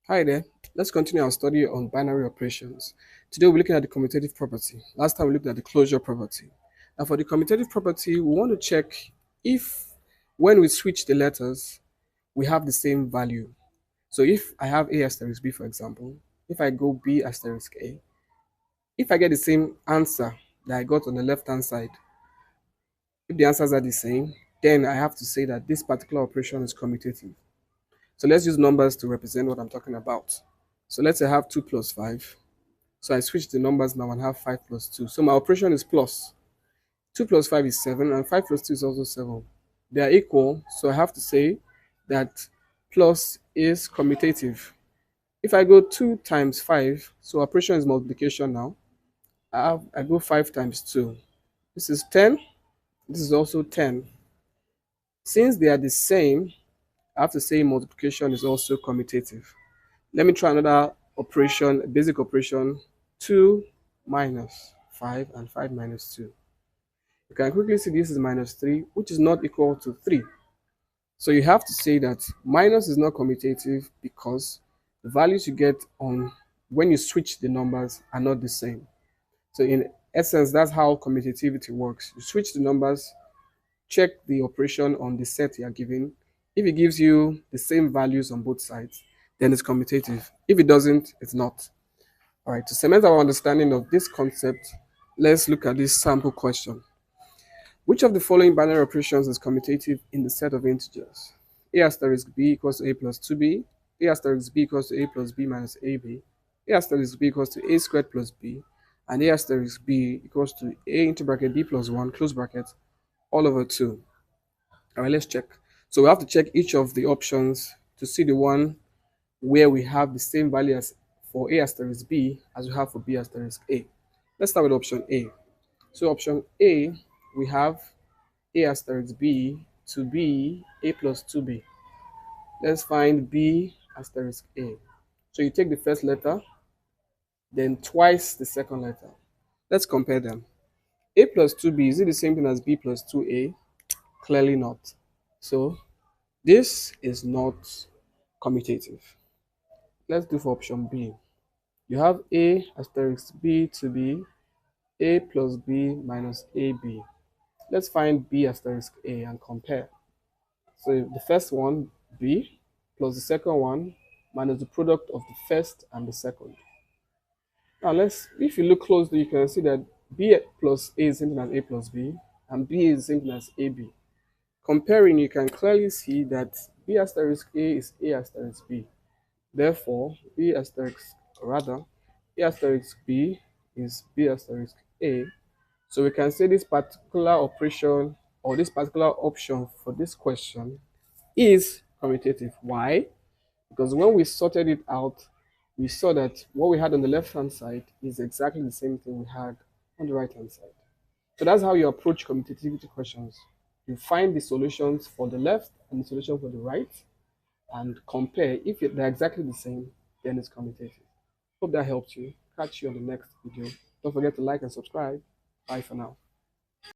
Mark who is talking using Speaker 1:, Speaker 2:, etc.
Speaker 1: Hi there. Let's continue our study on binary operations. Today we're looking at the commutative property. Last time we looked at the closure property. Now for the commutative property, we want to check if when we switch the letters, we have the same value. So if I have A asterisk B, for example, if I go B asterisk A, if I get the same answer that I got on the left-hand side, if the answers are the same, then I have to say that this particular operation is commutative. So let's use numbers to represent what I'm talking about. So let's say I have 2 plus 5. So I switch the numbers now and have 5 plus 2. So my operation is plus. 2 plus 5 is 7 and 5 plus 2 is also 7. They are equal, so I have to say that plus is commutative. If I go 2 times 5, so operation is multiplication now. I go 5 times 2. This is 10. This is also 10. Since they are the same, I have to say multiplication is also commutative. Let me try another operation, a basic operation, 2 minus 5 and 5 minus 2. You can quickly see this is minus 3, which is not equal to 3. So you have to say that minus is not commutative because the values you get on when you switch the numbers are not the same. So in essence, that's how commutativity works. You switch the numbers, check the operation on the set you are given. If it gives you the same values on both sides, then it's commutative. If it doesn't, it's not. All right, to cement our understanding of this concept, let's look at this sample question. Which of the following binary operations is commutative in the set of integers? A asterisk b equals to a plus 2b, a asterisk b equals to a plus b minus ab, a asterisk b equals to a squared plus b, and a asterisk b equals to a into bracket b plus 1, close bracket, all over 2. All right, let's check. So we have to check each of the options to see the one where we have the same value as for a asterisk b as we have for b asterisk a. Let's start with option A. So option A, we have a asterisk b to be a plus 2b. Let's find b asterisk a. So you take the first letter, then twice the second letter. Let's compare them. A plus 2b, is it the same thing as b plus 2a? Clearly not. So this is not commutative. Let's do for option B. You have a asterisk b to be a plus b minus ab. Let's find b asterisk a and compare. So the first one, b, plus the second one minus the product of the first and the second. Now if you look closely, you can see that b plus a is same as a plus b, and b is same as ab. Comparing, you can clearly see that b asterisk a is a asterisk b. Therefore, a asterisk b is b asterisk a. So we can say this particular operation or this particular option for this question is commutative. Why? Because when we sorted it out, we saw that what we had on the left-hand side is exactly the same thing we had on the right-hand side. So that's how you approach commutativity questions. You find the solutions for the left and the solution for the right and compare. If they're exactly the same, then it's commutative. Hope that helped you. Catch you on the next video. Don't forget to like and subscribe. Bye for now.